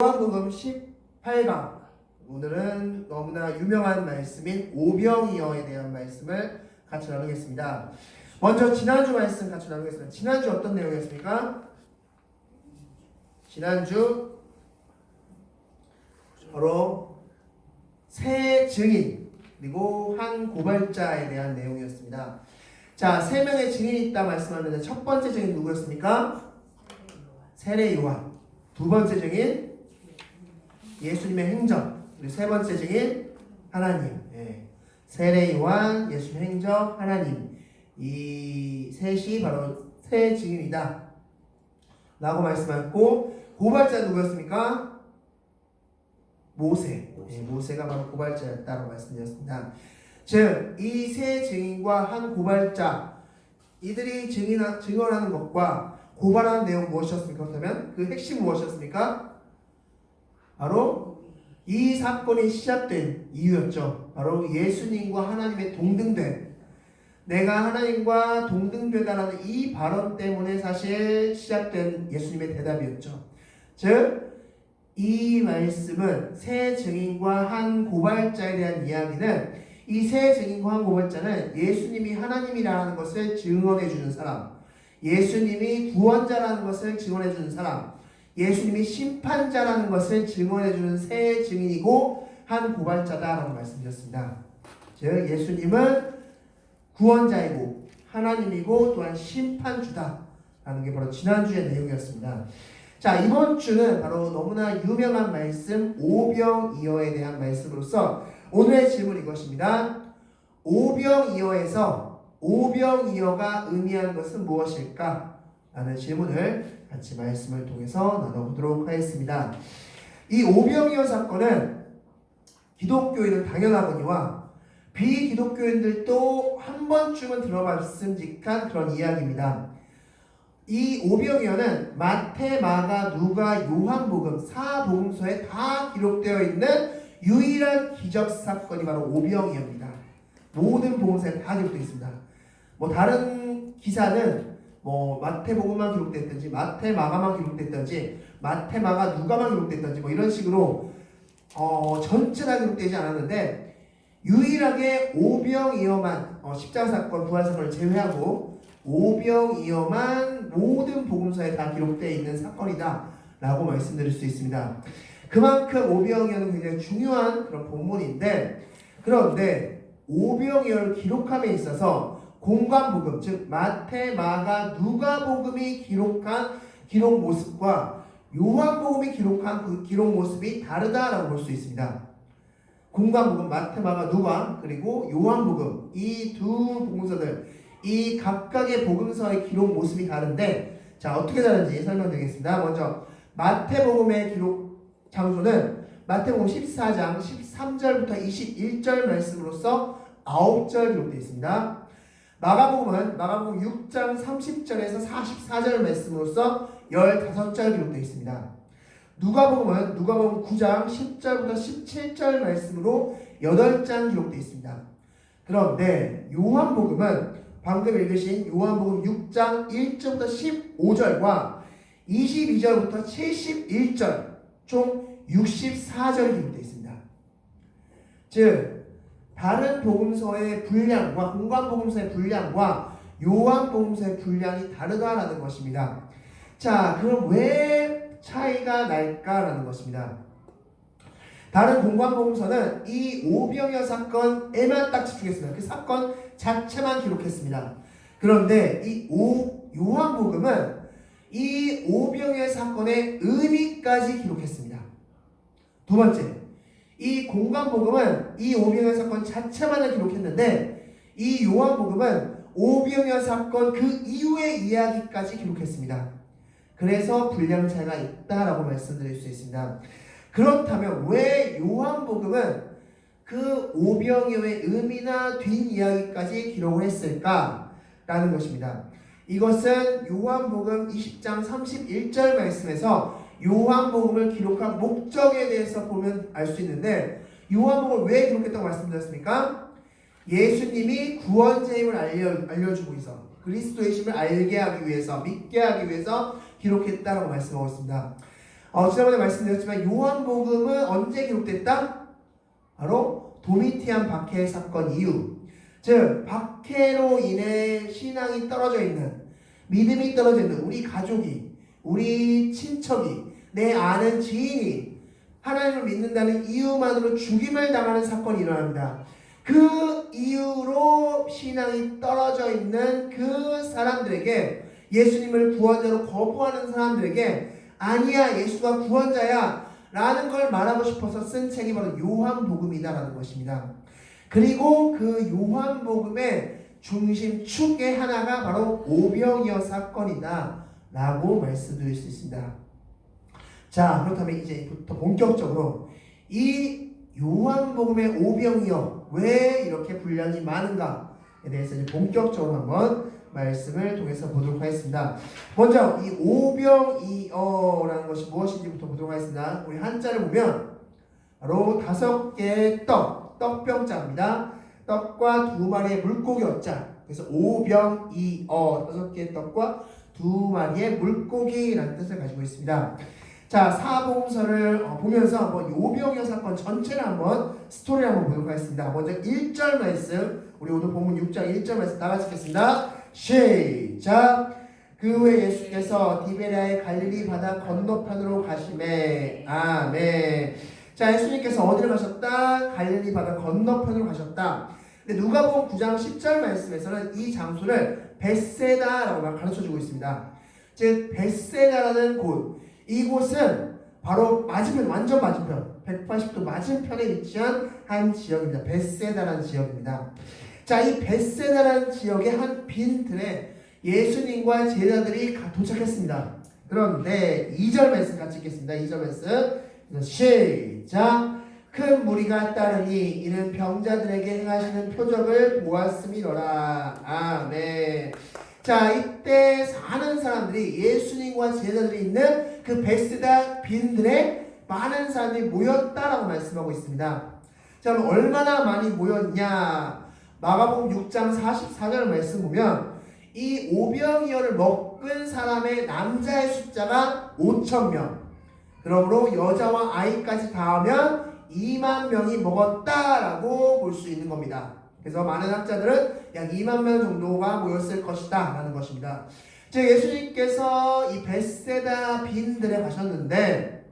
요한복음 18강, 오늘은 너무나 유명한 말씀인 오병이어에 대한 말씀을 같이 나누겠습니다. 먼저 지난주 말씀 같이 나누겠습니다. 지난주 어떤 내용이었습니까? 지난주 바로 세 증인 그리고 한 고발자에 대한 내용이었습니다. 자, 세 명의 증인이 있다 말씀하는데 첫 번째 증인 누구였습니까? 세례 요한. 두 번째 증인 예수님의 행적. 그리고 세 번째 증인 하나님. 세례 요한, 예수님의 행적, 하나님. 이 셋이 바로 세 증인이다 라고 말씀하셨고, 고발자 누구였습니까? 모세. 모세가 바로 고발자였다고 말씀드렸습니다. 즉, 이 세 증인과 한 고발자, 이들이 증언하는 것과 고발하는 내용 무엇이었습니까? 그렇다면 그 핵심 무엇이었습니까? 바로 이 사건이 시작된 이유였죠. 바로 예수님과 하나님의 동등됨, 내가 하나님과 동등되다라는 이 발언 때문에 사실 시작된 예수님의 대답이었죠. 즉, 이 말씀은 세 증인과 한 고발자에 대한 이야기는, 이 세 증인과 한 고발자는 예수님이 하나님이라는 것을 증언해 주는 사람, 예수님이 구원자라는 것을 증언해 주는 사람, 예수님이 심판자라는 것을 증언해 주는 세 증인이고 한 고발자다라고 말씀드렸습니다. 즉, 예수님은 구원자이고 하나님이고 또한 심판주다라는 게 바로 지난주의 내용이었습니다. 자, 이번 주는 바로 너무나 유명한 말씀 오병이어에 대한 말씀으로서 오늘의 질문은 이것입니다. 오병이어에서 오병이어가 의미하는 것은 무엇일까? 라는 질문을 같이 말씀을 통해서 나눠보도록 하겠습니다. 이 오병이어 사건은 기독교인은 당연하거니와 비기독교인들도 한 번쯤은 들어봤음직한 그런 이야기입니다. 이 오병이어는 마태, 마가, 누가, 요한복음 4복음서에 다 기록되어 있는 유일한 기적 사건이 바로 오병이어입니다. 모든 복음서에 다 기록되어 있습니다. 다른 기사는 마태복음만 기록됐든지 마태, 마가만 기록됐든지 마태, 마가, 누가만 기록됐든지 이런 식으로 전체 다 기록되지 않았는데, 유일하게 오병이어만 십자가 사건, 부활 사건을 제외하고 오병이어만 모든 복음서에 다 기록되어 있는 사건이다 라고 말씀드릴 수 있습니다. 그만큼 오병이어는 굉장히 중요한 그런 본문인데, 그런데 오병이어를 기록함에 있어서 공관복음, 즉 마태, 마가, 누가복음이 기록한 기록 모습과 요한복음이 기록한 그 기록 모습이 다르다라고 볼 수 있습니다. 공관복음, 마태, 마가, 누가, 그리고 요한복음, 이 두 복음서들, 이 각각의 복음서의 기록 모습이 다른데, 자, 어떻게 다른지 설명드리겠습니다. 먼저 마태복음의 기록 장소는 마태복음 14장 13절부터 21절 말씀으로서 9절 기록되어 있습니다. 마가복음은 마가복음 6장 30절에서 44절 말씀으로서 15절 기록되어 있습니다. 누가복음은 누가복음 9장 10절부터 17절 말씀으로 8장 기록되어 있습니다. 그런데 요한복음은 방금 읽으신 요한복음 6장 1절부터 15절과 22절부터 71절 총 64절 기록되어 있습니다. 즉, 다른 복음서의 분량과 공관복음서의 분량과 요한복음서의 분량이 다르다라는 것입니다. 자, 그럼 왜 차이가 날까라는 것입니다. 다른 공관복음서는 이 오병이어 사건에만 딱 집중했습니다. 그 사건 자체만 기록했습니다. 그런데 이 요한복음은 이 오병이어 사건의 의미까지 기록했습니다. 두 번째, 이 공관복음은 이 오병이어 사건 자체만을 기록했는데, 이 요한복음은 오병이어 사건 그 이후의 이야기까지 기록했습니다. 그래서 분량 차이가 있다라고 말씀드릴 수 있습니다. 그렇다면 왜 요한복음은 그 오병이어의 의미나 뒷이야기까지 기록을 했을까라는 것입니다. 이것은 요한복음 20장 31절 말씀에서 요한복음을 기록한 목적에 대해서 보면 알 수 있는데, 요한복음을 왜 기록했다고 말씀드렸습니까? 예수님이 구원자임을 알려주고 있어 그리스도의 심을 알게 하기 위해서, 믿게 하기 위해서 기록했다라고 말씀하고 있습니다. 지난번에 말씀드렸지만 요한복음은 언제 기록됐다? 바로 도미티안 박해 사건 이후, 즉 박해로 인해 신앙이 떨어져 있는, 믿음이 떨어져 있는 우리 가족이, 우리 친척이, 내 아는 지인이 하나님을 믿는다는 이유만으로 죽임을 당하는 사건이 일어납니다. 그 이유로 신앙이 떨어져 있는 그 사람들에게, 예수님을 구원자로 거부하는 사람들에게 아니야, 예수가 구원자야 라는 걸 말하고 싶어서 쓴 책이 바로 요한복음이다 라는 것입니다. 그리고 그 요한복음의 중심축의 하나가 바로 오병이어 사건이다 라고 말씀드릴 수 있습니다. 자, 그렇다면 이제부터 본격적으로 이 요한복음의 오병이어 왜 이렇게 분량이 많은가에 대해서 이제 본격적으로 한번 말씀을 통해서 보도록 하겠습니다. 먼저 이 오병이어라는 것이 무엇인지부터 보도록 하겠습니다. 우리 한자를 보면 바로 5개의 떡병자입니다. 떡과 2마리의 물고기 어자. 그래서 오병이어, 5개의 떡과 2마리의 물고기라는 뜻을 가지고 있습니다. 자, 사복음서를 보면서 한번 오병이어 사건 전체를 한번 스토리를 한번 보도록 하겠습니다. 먼저 1절 말씀, 우리 오늘 본문 6장 1절 말씀 다 같이 읽겠습니다. 시작. 그 후에 예수께서 디베랴의 갈릴리 바다 건너편으로 가시매. 아멘. 자, 예수님께서 어디를 가셨다? 갈릴리 바다 건너편으로 가셨다. 근데 누가복음 9장 10절 말씀에서는 이 장소를 벳세다라고 가르쳐주고 있습니다. 즉 벳세다라는 곳, 이곳은 바로 맞은편, 완전 맞은편, 180도 맞은편에 위치한 한 지역입니다. 벳세다라는 지역입니다. 자, 이 벳세다라는 지역의 한 빈들에 예수님과 제자들이 도착했습니다. 그런데 2절 말씀 같이 읽겠습니다. 2절 말씀 시작. 큰 무리가 따르니 이는 병자들에게 행하시는 표적을 보았음이로라. 아멘. 자, 이때 사는 사람들이, 예수님과 제자들이 있는 그 벳세다 빈들에 많은 사람들이 모였다라고 말씀하고 있습니다. 자, 그럼 얼마나 많이 모였냐? 마가복음 6장 44절 말씀 보면 이 오병이어를 먹은 사람의 남자의 숫자가 5,000명, 그러므로 여자와 아이까지 다 하면 2만 명이 먹었다라고 볼 수 있는 겁니다. 그래서 많은 학자들은 약 2만 명 정도가 모였을 것이다 라는 것입니다. 즉 예수님께서 이 벳세다 빈들에 가셨는데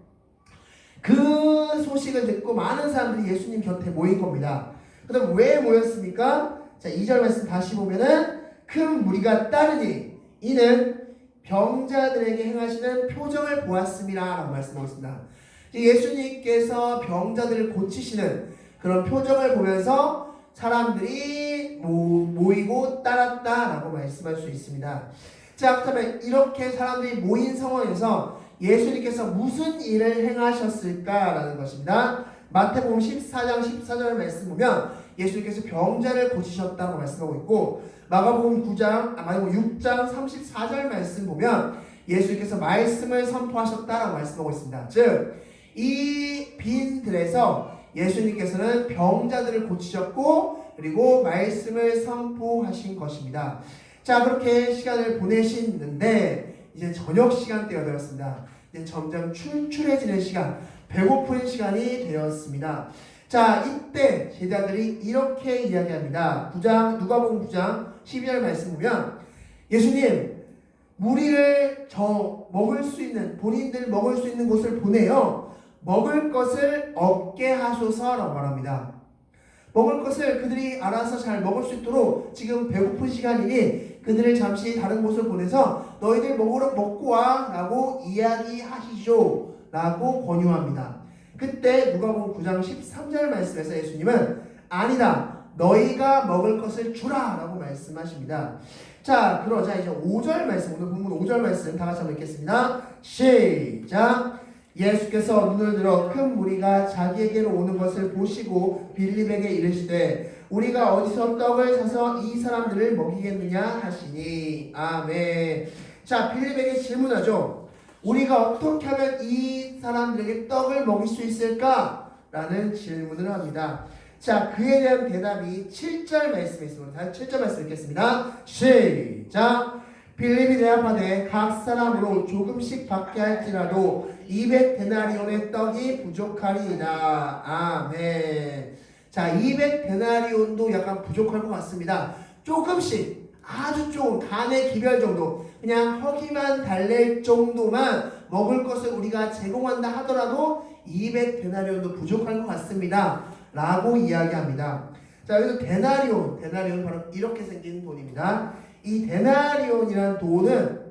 그 소식을 듣고 많은 사람들이 예수님 곁에 모인 겁니다. 그럼 왜 모였습니까? 자, 2절 말씀 다시 보면은 큰 무리가 따르니 이는 병자들에게 행하시는 표정을 보았음이라 라고 말씀하고 있습니다. 예수님께서 병자들을 고치시는 그런 표정을 보면서 사람들이 모이고 따랐다라고 말씀할 수 있습니다. 자, 그렇다면 이렇게 사람들이 모인 상황에서 예수님께서 무슨 일을 행하셨을까라는 것입니다. 마태복음 14장 14절 말씀 보면 예수님께서 병자를 고치셨다고 말씀하고 있고, 마가복음 6장 34절 말씀 보면 예수님께서 말씀을 선포하셨다라고 말씀하고 있습니다. 즉 이 빈들에서 예수님께서는 병자들을 고치셨고 그리고 말씀을 선포하신 것입니다. 자, 그렇게 시간을 보내시는데 이제 저녁 시간대가 되었습니다. 이제 점점 출출해지는 시간, 배고픈 시간이 되었습니다. 자, 이때 제자들이 이렇게 이야기합니다. 누가복음 9장 12절 말씀 보면 예수님, 무리를 먹을 수 있는, 본인들 먹을 수 있는 곳을 보내요 먹을 것을 얻게 하소서라고 말합니다. 먹을 것을 그들이 알아서 잘 먹을 수 있도록 지금 배고픈 시간이니 그들을 잠시 다른 곳을 보내서 너희들 먹고 와 라고 이야기하시죠 라고 권유합니다. 그때 누가복음 9장 13절 말씀에서 예수님은 아니다, 너희가 먹을 것을 주라 라고 말씀하십니다. 자, 그러자 이제 5절 말씀, 오늘 본문 5절 말씀 다 같이 한번 읽겠습니다. 시작. 예수께서 눈을 들어 큰 무리가 자기에게로 오는 것을 보시고 빌립에게 이르시되 우리가 어디서 떡을 사서 이 사람들을 먹이겠느냐 하시니. 아멘. 자, 빌립에게 질문하죠. 우리가 어떻게 하면 이 사람들에게 떡을 먹일 수 있을까? 라는 질문을 합니다. 자, 그에 대한 대답이 7절 말씀에 있습니다. 7절 말씀 읽겠습니다. 시작. 빌립이 대답하되 각 사람으로 조금씩 받게 할지라도 200데나리온의 떡이 부족하리이다. 아멘. 자, 200데나리온도 약간 부족할 것 같습니다. 조금씩, 아주 조금, 간의 기별 정도, 그냥 허기만 달랠 정도만 먹을 것을 우리가 제공한다 하더라도 200데나리온도 부족할 것 같습니다. 라고 이야기합니다. 자, 여기서 데나리온 바로 이렇게 생긴 돈입니다. 이 데나리온이라는 돈은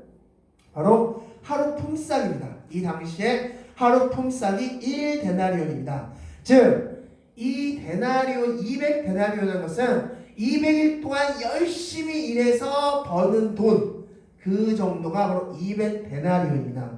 바로 하루 품삯입니다. 이 당시에 하루 품삯이 1데나리온입니다. 즉, 이 데나리온, 200데나리온이라는 것은 200일 동안 열심히 일해서 버는 돈, 그 정도가 바로 200데나리온입니다.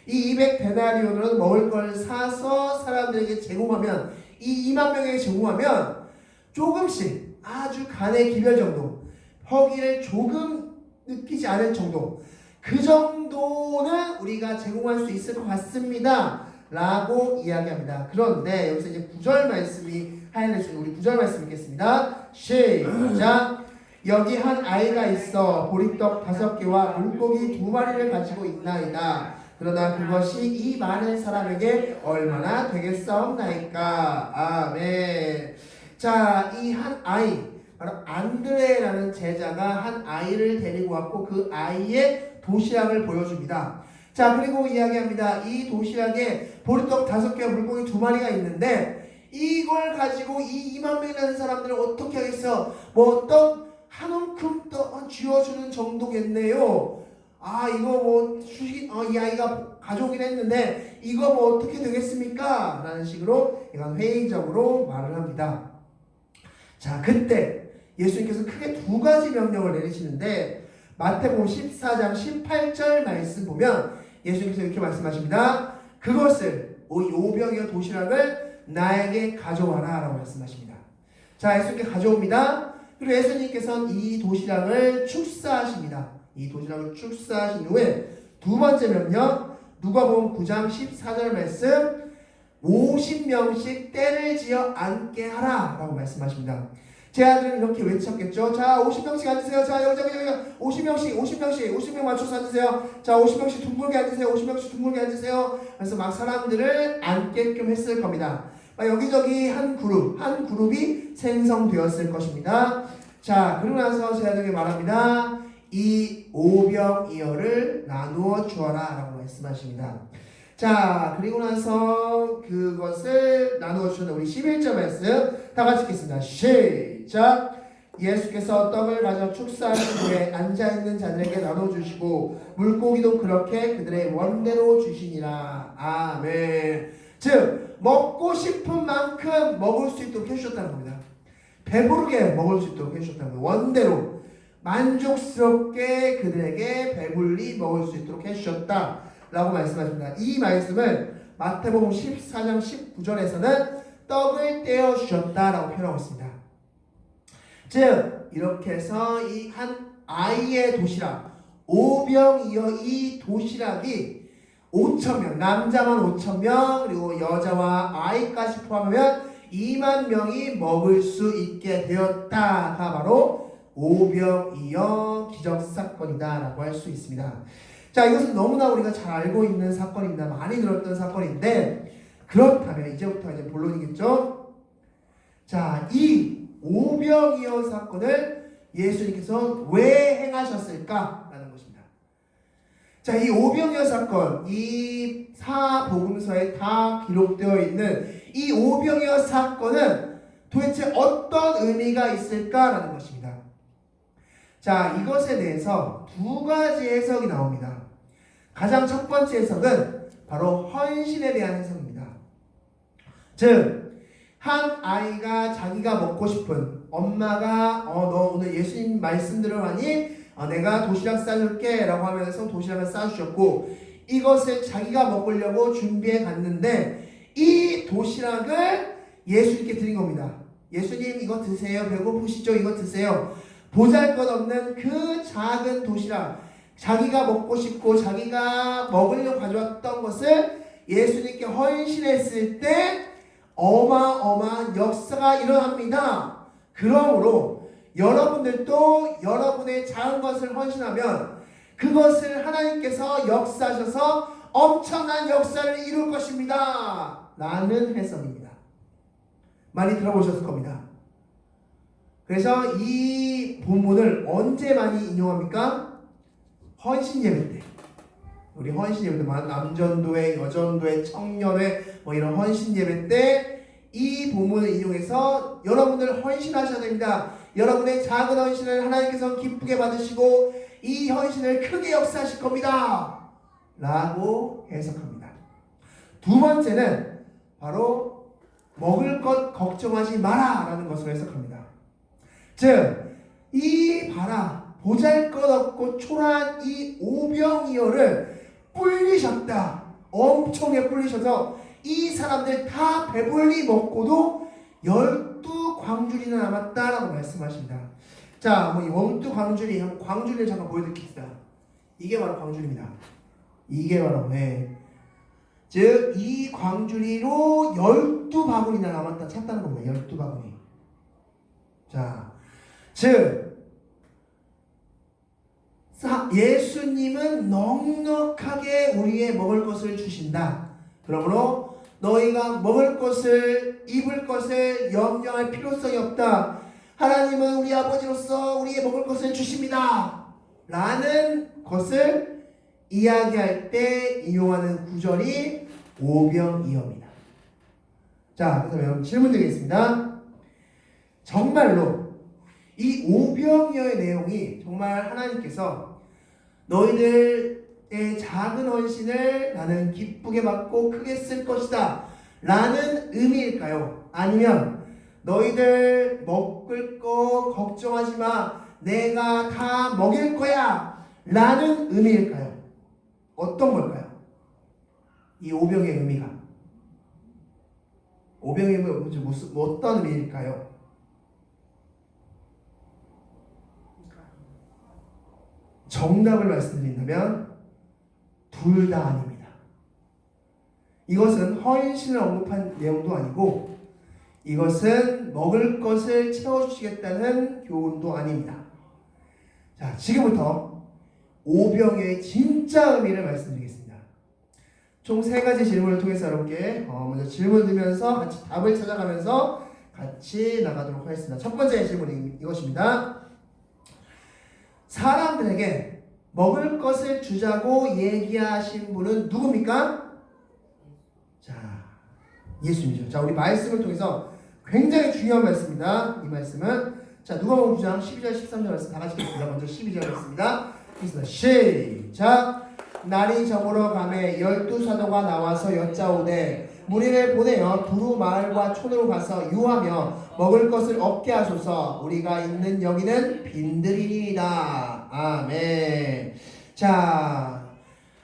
이 200데나리온으로 먹을 걸 사서 사람들에게 제공하면, 이 2만 명에게 제공하면 조금씩, 아주 간의 기별 정도, 허기를 조금 느끼지 않을 정도, 그 정도는 우리가 제공할 수 있을 것 같습니다. 라고 이야기합니다. 그런데 여기서 이제 9절 말씀이 하이라이트, 우리 9절 말씀 읽겠습니다. 시작! 여기 한 아이가 있어 보리떡 5개와 물고기 2마리를 가지고 있나이다. 그러나 그것이 이 많은 사람에게 얼마나 되겠사옵나이까. 아멘. 자, 이 한 아이, 바로 안드레라는 제자가 한 아이를 데리고 왔고 그 아이의 도시락을 보여줍니다. 자, 그리고 이야기합니다. 이 도시락에 보리떡 5개와 물고기 2마리가 있는데 이걸 가지고 이 2만 명이라는 사람들을 어떻게 하겠어? 뭐 떡 한 움큼 떡 쥐어주는 정도겠네요. 아, 이거 뭐 이 아이가 가져오긴 했는데 이거 뭐 어떻게 되겠습니까? 라는 식으로 이건 회의적으로 말을 합니다. 자, 그때 예수님께서 크게 2가지 명령을 내리시는데 마태복음 14장 18절 말씀 보면 예수님께서 이렇게 말씀하십니다. 그것을, 이 오병이어 도시락을 나에게 가져와라 라고 말씀하십니다. 자, 예수님께 가져옵니다. 그리고 예수님께서는 이 도시락을 축사하십니다. 이 도시락을 축사하신 후에 2번째 명령, 누가복음 9장 14절 말씀, 50명씩 때를 지어 앉게 하라 라고 말씀하십니다. 제 아들은 이렇게 외쳤겠죠. 자, 50명씩 앉으세요. 자, 여기 50명 맞춰서 앉으세요. 자, 50명씩 둥글게 앉으세요. 50명씩 둥글게 앉으세요. 그래서 막 사람들을 앉게끔 했을 겁니다. 여기저기 한 그룹이 생성되었을 것입니다. 자, 그러고 나서 제 아들에게 말합니다. 이 오병이어를 나누어 주어라 라고 말씀하십니다. 자, 그리고 나서 그것을 나누어 주는 우리 11절 말씀 다 같이 읽겠습니다. 시작! 예수께서 떡을 가져 축사하신 후에 앉아있는 자들에게 나눠주시고 물고기도 그렇게 그들의 원대로 주시니라. 아멘. 즉, 먹고 싶은 만큼 먹을 수 있도록 해주셨다는 겁니다. 배부르게 먹을 수 있도록 해주셨다는 겁니다. 원대로 만족스럽게 그들에게 배불리 먹을 수 있도록 해주셨다 라고 말씀하십니다. 이 말씀을 마태복음 14장 19절에서는 떡을 떼어 주셨다 라고 표현하고 있습니다. 즉, 이렇게 해서 이 한 아이의 도시락, 오병이어 이 도시락이 5,000명, 남자만 5,000명, 그리고 여자와 아이까지 포함하면 2만 명이 먹을 수 있게 되었다가 바로 오병이어 기적사건이다 라고 할 수 있습니다. 자, 이것은 너무나 우리가 잘 알고 있는 사건입니다. 많이 들었던 사건인데, 그렇다면 이제부터 이제 본론이겠죠? 자, 이 오병이어 사건을 예수님께서 왜 행하셨을까라는 것입니다. 자, 이 오병이어 사건, 이 사복음서에 다 기록되어 있는 이 오병이어 사건은 도대체 어떤 의미가 있을까라는 것입니다. 자, 이것에 대해서 2가지 해석이 나옵니다. 가장 첫 번째 해석은 바로 헌신에 대한 해석입니다. 즉, 한 아이가 자기가 먹고 싶은, 엄마가 너 오늘 예수님 말씀 들으라니 내가 도시락 싸줄게 라고 하면서 도시락을 싸주셨고, 이것을 자기가 먹으려고 준비해 갔는데 이 도시락을 예수님께 드린 겁니다. 예수님 이거 드세요. 배고프시죠? 이거 드세요. 보잘것없는 그 작은 도시락, 자기가 먹고 싶고 자기가 먹으려고 가져왔던 것을 예수님께 헌신했을 때 어마어마한 역사가 일어납니다. 그러므로 여러분들도 여러분의 작은 것을 헌신하면 그것을 하나님께서 역사하셔서 엄청난 역사를 이룰 것입니다. 라는 해석입니다. 많이 들어보셨을 겁니다. 그래서 이 본문을 언제 많이 인용합니까? 헌신 예배 때. 우리 헌신 예배 때, 남전도회, 여전도회, 청년회 뭐 이런 헌신 예배 때 이 본문을 인용해서 여러분들 헌신하셔야 됩니다. 여러분의 작은 헌신을 하나님께서 기쁘게 받으시고 이 헌신을 크게 역사하실 겁니다. 라고 해석합니다. 두 번째는 바로 먹을 것 걱정하지 마라 라는 것으로 해석합니다. 즉, 이 봐라 보잘것없고 초라한 이 오병이어를 불리셨다. 엄청나게 불리셔서 이 사람들 다 배불리 먹고도 12광주리나 남았다라고 말씀하십니다. 자, 뭐 이 12광주리, 한번 광주리를 잠깐 보여드립시다. 이게 바로 광주리입니다. 이게 바로 즉 이 광주리로 12바구니나 남았다 찼다는 겁니다. 12바구니. 자, 즉 예수님은 넉넉하게 우리의 먹을 것을 주신다. 그러므로 너희가 먹을 것을, 입을 것을 염려할 필요성이 없다. 하나님은 우리 아버지로서 우리의 먹을 것을 주십니다. 라는 것을 이야기할 때 인용하는 구절이 오병이어입니다. 자, 그래서 여러분 질문 드리겠습니다. 정말로 이 오병이어의 내용이 정말 하나님께서 너희들의 작은 헌신을 나는 기쁘게 받고 크게 쓸 것이다 라는 의미일까요? 아니면 너희들 먹을 거 걱정하지 마, 내가 다 먹일 거야 라는 의미일까요? 어떤 걸까요? 이 오병의 의미가 오병의 의미가 무슨 어떤 의미일까요? 정답을 말씀드린다면 둘 다 아닙니다. 이것은 헌신을 언급한 내용도 아니고 이것은 먹을 것을 채워주시겠다는 교훈도 아닙니다. 자, 지금부터 오병의 진짜 의미를 말씀드리겠습니다. 총 3가지 질문을 통해서 여러분께 먼저 질문 드리면서 같이 답을 찾아가면서 같이 나가도록 하겠습니다. 첫 번째 질문이 이것입니다. 사람들에게 먹을 것을 주자고 얘기하신 분은 누굽니까? 자, 예수님이죠. 자, 우리 말씀을 통해서 굉장히 중요한 말씀입니다. 이 말씀은 자, 누가복음 9장 12절 13절 말씀 다 같이 읽겠습니다. 먼저 12절 말씀입니다. 시작. 날이 저물어 가매 12사도가 나와서 여짜오되 무리를 보내어 두루 마을과 촌으로 가서 유하며 먹을 것을 얻게 하소서. 우리가 있는 여기는 빈들이니이다. 아멘. 자,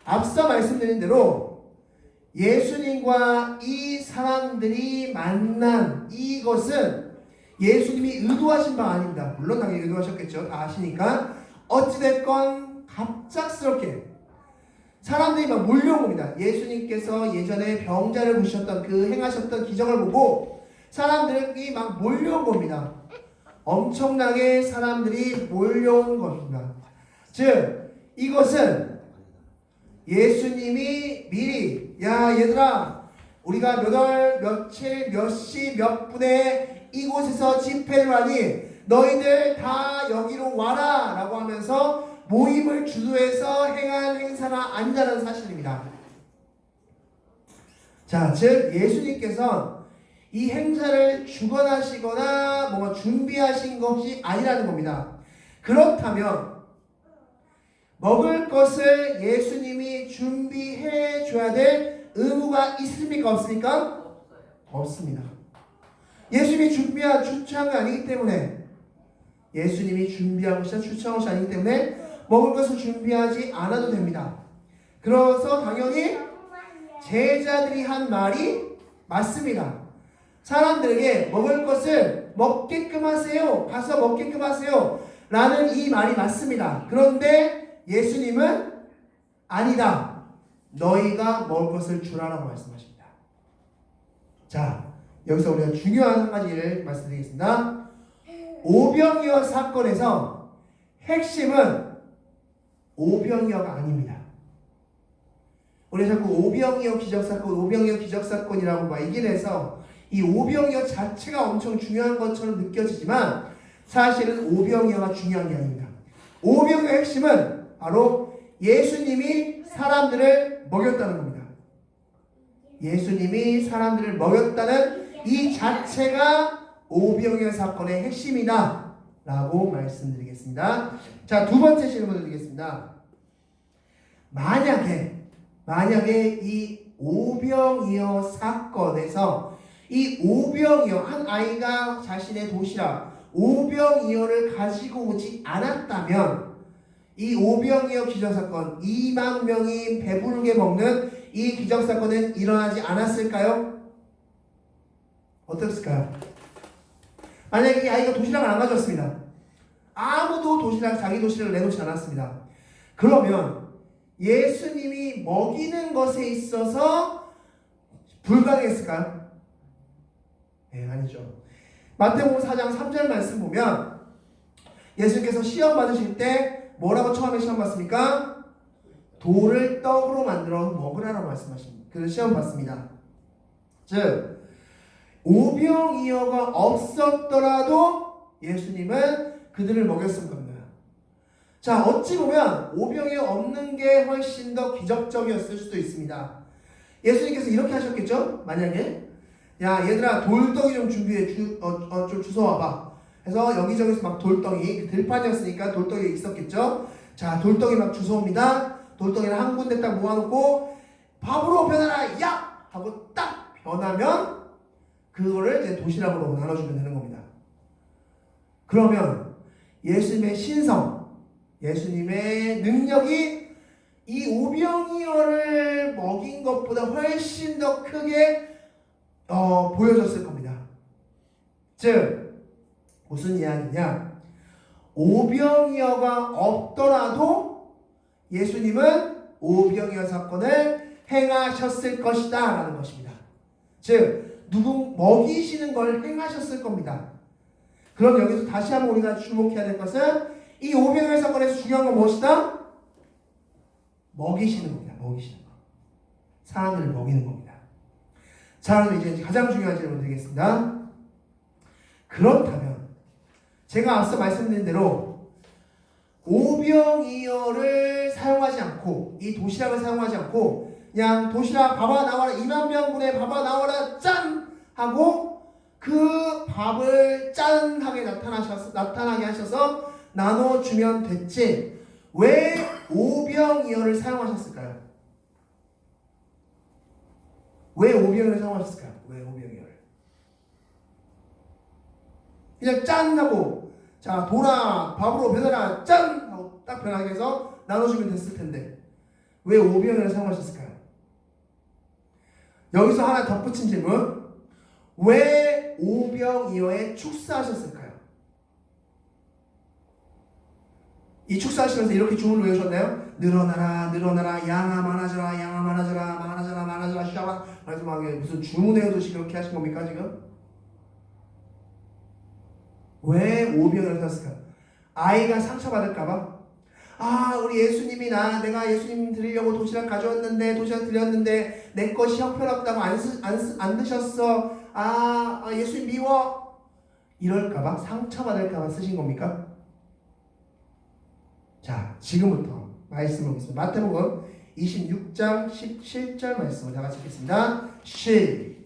앞서 말씀드린 대로 예수님과 이 사람들이 만난 이것은 예수님이 의도하신 바 아닙니다. 물론 당연히 의도하셨겠죠. 다 아시니까. 어찌됐건 갑작스럽게 사람들이 막 몰려온 겁니다. 예수님께서 예전에 병자를 고치셨던 그 행하셨던 기적을 보고 사람들이 막 몰려온 겁니다. 엄청나게 사람들이 몰려온 것입니다. 즉 이것은 예수님이 미리 야 얘들아 우리가 몇 월 며칠 몇 시 몇 분에 이곳에서 집회를 하니 너희들 다 여기로 와라 라고 하면서 모임을 주도해서 행한 행사가 아니라는 사실입니다. 자, 즉 예수님께서 이 행사를 주관하시거나 뭔가 준비하신 것이 아니라는 겁니다. 그렇다면 먹을 것을 예수님이 준비해 줘야 될 의무가 있습니까? 없습니까? 없습니다. 예수님이 추천한 게 아니기 때문에 예수님이 준비한 것이 추천한 것이 아니기 때문에 먹을 것을 준비하지 않아도 됩니다. 그래서 당연히 제자들이 한 말이 맞습니다. 사람들에게 먹을 것을 먹게끔 하세요. 가서 먹게끔 하세요. 라는 이 말이 맞습니다. 그런데 예수님은 아니다. 너희가 먹을 것을 주라라고 말씀하십니다. 자, 여기서 우리가 중요한 한 가지를 말씀드리겠습니다. 오병이어 사건에서 핵심은 오병이어가 아닙니다. 우리 자꾸 오병이어 기적사건, 오병이어 기적사건이라고 막 얘기를 해서 이 오병이어 자체가 엄청 중요한 것처럼 느껴지지만 사실은 오병이어가 중요한 게 아닙니다. 오병이어의 핵심은 바로 예수님이 사람들을 먹였다는 겁니다. 예수님이 사람들을 먹였다는 이 자체가 오병이어 사건의 핵심이다 라고 말씀드리겠습니다. 자, 두 번째 질문을 드리겠습니다. 만약에 이 오병이어 사건에서 이 오병이어, 한 아이가 자신의 도시락 오병이어를 가지고 오지 않았다면 이 오병이어 기적사건, 2만 명이 배부르게 먹는 이 기적사건은 일어나지 않았을까요? 어떻을까요? 만약에 이 아이가 도시락을 안 가져왔습니다. 아무도 자기 도시락을 내놓지 않았습니다. 그러면 예수님이 먹이는 것에 있어서 불가능했을까요? 네, 아니죠. 마태복음 4장 3절 말씀 보면 예수님께서 시험 받으실 때 뭐라고 처음에 시험 받습니까? 돌을 떡으로 만들어 먹으라라고 말씀하십니다. 그래서 시험 받습니다. 즉 오병이어가 없었더라도 예수님은 그들을 먹였을 겁니다. 자, 어찌 보면 오병이어 없는 게 훨씬 더 기적적이었을 수도 있습니다. 예수님께서 이렇게 하셨겠죠? 만약에 야 얘들아 돌덩이 좀 준비해 좀 주워와봐. 그래서 여기저기서 막 돌덩이, 들판이었으니까 돌덩이 있었겠죠? 자, 돌덩이 막 주워옵니다. 돌덩이를 한 군데 딱 모아놓고 밥으로 변하라 야! 하고 딱 변하면 그거를 이제 도시락으로 나눠주면 되는 겁니다. 그러면 예수님의 신성, 예수님의 능력이 이 오병이어를 먹인 것보다 훨씬 더 크게 보여졌을 겁니다. 즉 무슨 이야기냐? 오병이어가 없더라도 예수님은 오병이어 사건을 행하셨을 것이다 라는 것입니다. 즉 누구 먹이시는 걸 행하셨을 겁니다. 그럼 여기서 다시 한번 우리가 주목해야 될 것은 이 오병이어 사건에서 중요한 건 무엇이다? 먹이시는 겁니다. 먹이시는 거. 사람들을 먹이는 겁니다. 자, 그럼 이제 가장 중요한 질문 드리겠습니다. 그렇다면 제가 앞서 말씀드린 대로 오병이어를 사용하지 않고 이 도시락을 사용하지 않고 그냥 도시락 밥아 나와라 2만 명분의 밥아 나와라 짠 하고 그 밥을 짠하게 나타나게 하셔서 나눠주면 됐지 왜 오병이어를 사용하셨을까요? 왜 오병이어를 사용하셨을까요? 왜 오병이어를? 그냥 짠 하고 자 돌아 밥으로 변해라 짠 하고 딱 변하게 해서 나눠주면 됐을 텐데 왜 오병이어를 사용하셨을까요? 여기서 하나 덧붙인 질문. 왜 오병이어에 축사하셨을까요? 이 축사하시면서 이렇게 주문을 외우셨나요? 늘어나라 늘어나라 양아 많아져라 양아 많아져라 많아져라 많아져라 샤바 그래서 막 무슨 주문 외우듯이 그렇게 하신 겁니까 지금? 왜 오병이어를 샀을까요? 아이가 상처받을까봐? 아 우리 예수님이 내가 예수님 드리려고 도시락 가져왔는데 도시락 드렸는데 내 것이 형편없다고 안 드셨어. 예수님 미워 이럴까봐 상처받을까봐 쓰신 겁니까? 자 지금부터 말씀을 보겠습니다. 마태복음 26장 17절 말씀을 다 같이 읽겠습니다. 죄송합니다.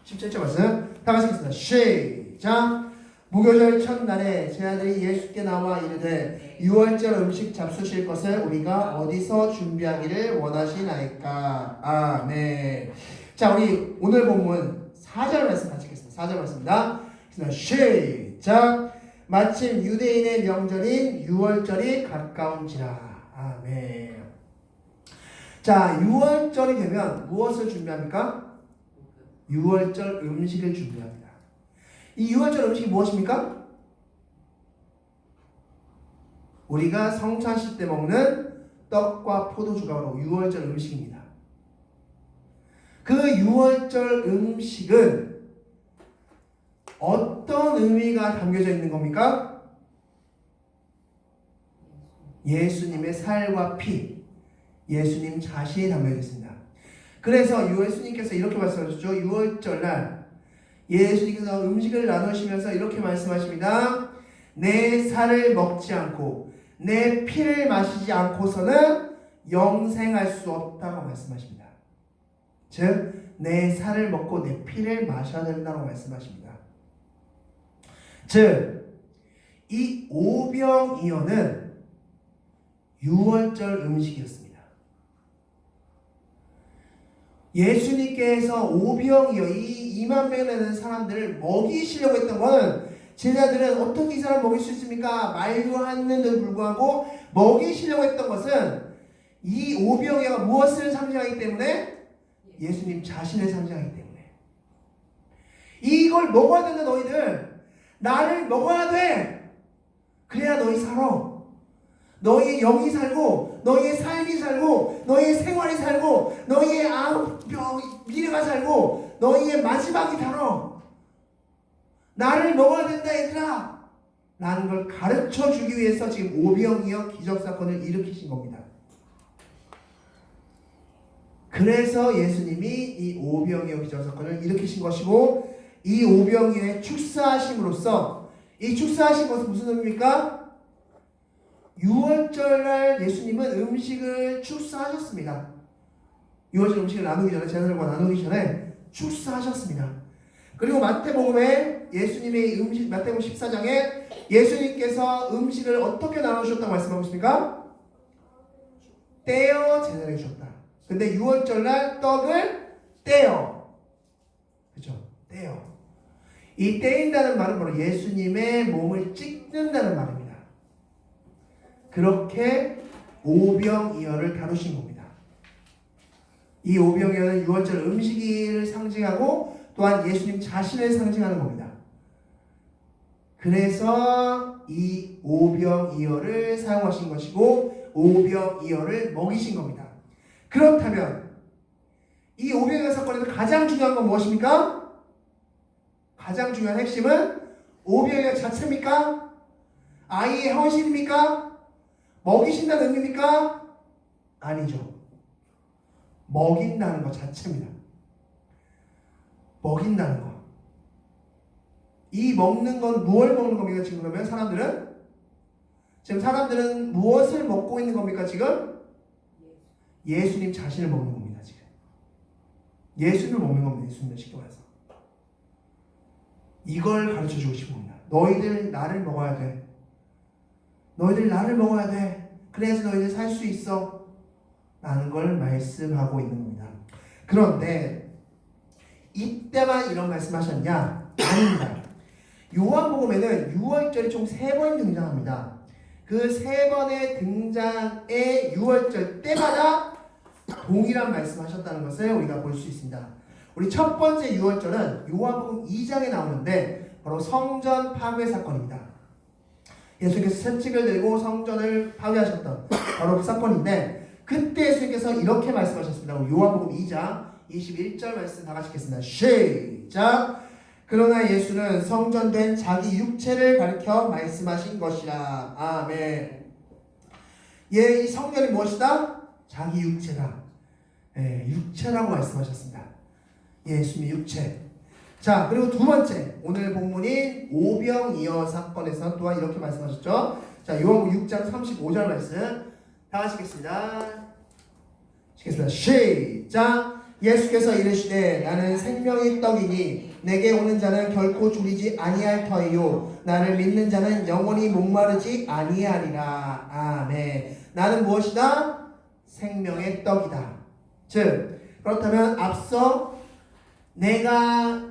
17절 말씀 다 같이 읽겠습니다. 시작. 무교절 첫날에 제 아들이 예수께 나와 이르되 유월절 음식 잡수실 것을 우리가 어디서 준비하기를 원하시나이까. 아멘. 자 우리 오늘 본문 4절 말씀 같이 읽겠습니다. 4절 말씀입니다. 시작. 마침 유대인의 명절인 유월절이 가까운지라. 아멘. 자 유월절이 되면 무엇을 준비합니까? 유월절 음식을 준비합니다. 이 유월절 음식이 무엇입니까? 우리가 성찬식 때 먹는 떡과 포도주가 바로 유월절 음식입니다. 그 유월절 음식은 어떤 의미가 담겨져 있는 겁니까? 예수님의 살과 피, 예수님 자신이 담겨져 있습니다. 그래서 예수님께서 이렇게 말씀하셨죠. 유월절날 예수님께서 음식을 나누시면서 이렇게 말씀하십니다. 내 살을 먹지 않고 내 피를 마시지 않고서는 영생할 수 없다고 말씀하십니다. 즉 내 살을 먹고 내 피를 마셔야 된다고 말씀하십니다. 즉 이 오병이어는 유월절 음식이었습니다. 예수님께서 오병이어 이 2만 명이 되는 사람들을 먹이시려고 했던 것은 제자들은 어떻게 이 사람 먹일 수 있습니까? 말도 하는데도 불구하고 먹이시려고 했던 것은 이 오병이어가 무엇을 상징하기 때문에? 예수님 자신을 상징하기 때문에. 이걸 먹어야 된다 너희들. 나를 먹어야 돼. 그래야 너희 살아. 너희의 영이 살고 너희의 삶이 살고 너희의 생활이 살고 너희의 미래가 살고 너희의 마지막이 살아. 나를 먹어야 된다 얘들아 라는 걸 가르쳐 주기 위해서 지금 오병이어 기적사건을 일으키신 겁니다. 그래서 예수님이 이 오병이어 기적사건을 일으키신 것이고 이 오병이어의 축사하심으로써 이 축사하신 것은 무슨 의미입니까? 유월절날 예수님은 음식을 축사하셨습니다. 유월절 음식을 나누기 전에 제자들과 나누기 전에 축사하셨습니다. 그리고 마태복음에 예수님의 음식 마태복음 14장에 예수님께서 음식을 어떻게 나누셨다고 말씀하고 있습니까? 떼어 제자에게 주셨다. 근데 유월절날 떡을 떼어, 그렇죠? 떼어. 이 떼인다는 말은 바로 예수님의 몸을 찍는다는 말입니다. 그렇게 오병이어를 다루신 겁니다. 이 오병이어는 유월절 음식을 상징하고 또한 예수님 자신을 상징하는 겁니다. 그래서 이 오병이어를 사용하신 것이고 오병이어를 먹이신 겁니다. 그렇다면 이 오병이어 사건에서 가장 중요한 건 무엇입니까? 가장 중요한 핵심은 오병이어 자체입니까? 아이의 헌신입니까? 먹이신다는 의미입니까? 아니죠. 먹인다는 것 자체입니다. 먹인다는 것. 이 먹는 건 무엇을 먹는 겁니까? 지금 그러면 사람들은 무엇을 먹고 있는 겁니까? 지금? 예수님 자신을 먹는 겁니다. 지금 예수님을 먹는 겁니다. 예수님을 쉽게 말해서 이걸 가르쳐주고 싶습니다. 너희들 나를 먹어야 돼. 너희들 나를 먹어야 돼. 그래야지 너희들 살 수 있어 라는 걸 말씀하고 있는 겁니다. 그런데 이때만 이런 말씀하셨냐? 아닙니다. 요한복음에는 유월절이 총 3번 등장합니다. 그 3번의 등장의 유월절 때마다 동일한 말씀하셨다는 것을 우리가 볼 수 있습니다. 우리 첫 번째 유월절은 요한복음 2장에 나오는데 바로 성전 파괴 사건입니다. 예수님께서 채찍을 들고 성전을 파괴하셨던 바로 그 사건인데 그때 예수님께서 이렇게 말씀하셨습니다. 요한복음 2장 21절 말씀 다 같이 읽겠습니다. 시작! 그러나 예수는 성전된 자기 육체를 가리켜 말씀하신 것이라. 아멘. 이 성전이 무엇이다? 자기 육체다. 육체라고 말씀하셨습니다. 예수님의 육체. 자, 그리고 두 번째, 오늘 본문인 오병이어 사건에서 또한 이렇게 말씀하셨죠. 자, 요한복음 6장 35절 말씀 다 같이 읽겠습니다. 시작! 예수께서 이르시되 나는 생명의 떡이니 내게 오는 자는 결코 줄이지 아니할 터이요 나를 믿는 자는 영원히 목마르지 아니하리라. 아멘. 나는 무엇이다? 생명의 떡이다. 즉 그렇다면 앞서 내가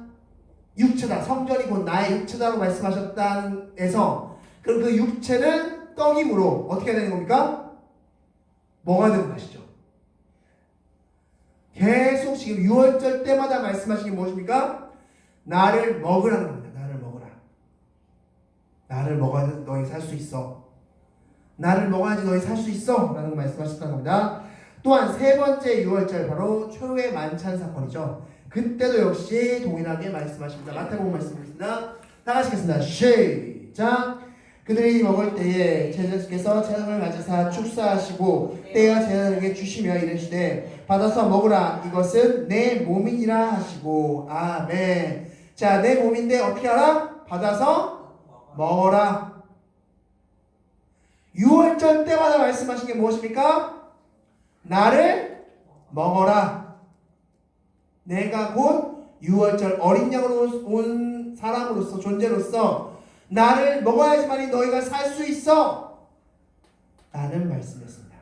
육체다, 성전이 곧 나의 육체다라고 말씀하셨다는 에서 그럼 그 육체는 떡이므로 어떻게 되는 겁니까? 뭐가 되는 것이죠? 계속 지금 유월절 때마다 말씀하시는 게 무엇입니까? 나를 먹으라는 겁니다. 나를 먹으라. 나를 먹어야 너희 살 수 있어. 나를 먹어야지 너희 살 수 있어 라는 걸 말씀하셨다는 겁니다. 또한 세 번째 유월절 바로 초유의 만찬 사건이죠. 그때도 역시 동일하게 말씀하십니다. 마태복음 말씀입니다. 다 같이 읽겠습니다. 시작! 그들이 먹을 때에 제자께서 재단을 가지사 축사하시고 때가 제자들에게 주시며 이르시되 받아서 먹으라 이것은 내 몸이니라 하시고 아멘. 자, 내 몸인데 어떻게 하라? 받아서 먹어라. 유월절 때마다 말씀하신 게 무엇입니까? 나를 먹어라. 내가 곧 유월절 어린 양으로 온 사람으로서 존재로서 나를 먹어야지만이 너희가 살 수 있어 라는 말씀이었습니다.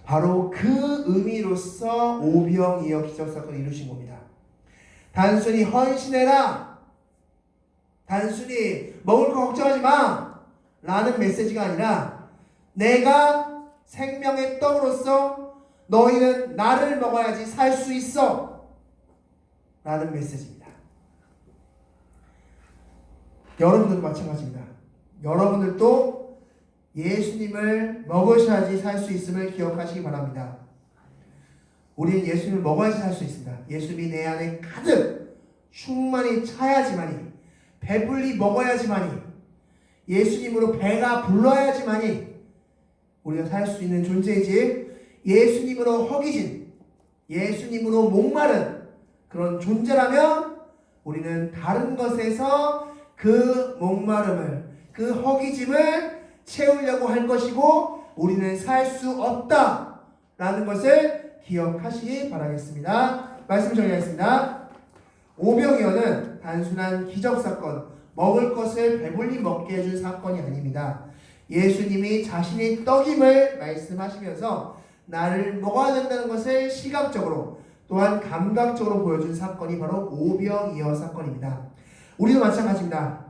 바로 그 의미로서 오병이어 기적사건을 이루신 겁니다. 단순히 헌신해라, 단순히 먹을 거 걱정하지 마 라는 메시지가 아니라 내가 생명의 떡으로서 너희는 나를 먹어야지 살 수 있어 라는 메시지입니다. 여러분들도 마찬가지입니다. 여러분들도 예수님을 먹으셔야지 살 수 있음을 기억하시기 바랍니다. 우리는 예수님을 먹어야지 살 수 있습니다. 예수님이 내 안에 가득 충만히 차야지만이, 배불리 먹어야지만이, 예수님으로 배가 불러야지만이 우리가 살 수 있는 존재이지, 예수님으로 허기진, 예수님으로 목마른 그런 존재라면 우리는 다른 것에서 그 목마름을, 그 허기짐을 채우려고 할 것이고 우리는 살 수 없다라는 것을 기억하시기 바라겠습니다. 말씀 정리하겠습니다. 오병이어는 단순한 기적사건, 먹을 것을 배불리 먹게 해준 사건이 아닙니다. 예수님이 자신의 떡임을 말씀하시면서 나를 먹어야 된다는 것을 시각적으로 또한 감각적으로 보여준 사건이 바로 오병이어 사건입니다. 우리도 마찬가지입니다.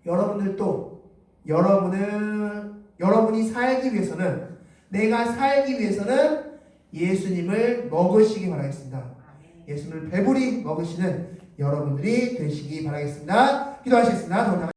여러분들도 여러분이 살기 위해서는, 내가 살기 위해서는 예수님을 먹으시기 바라겠습니다. 예수님을 배불리 먹으시는 여러분들이 되시기 바라겠습니다. 기도하시겠습니다.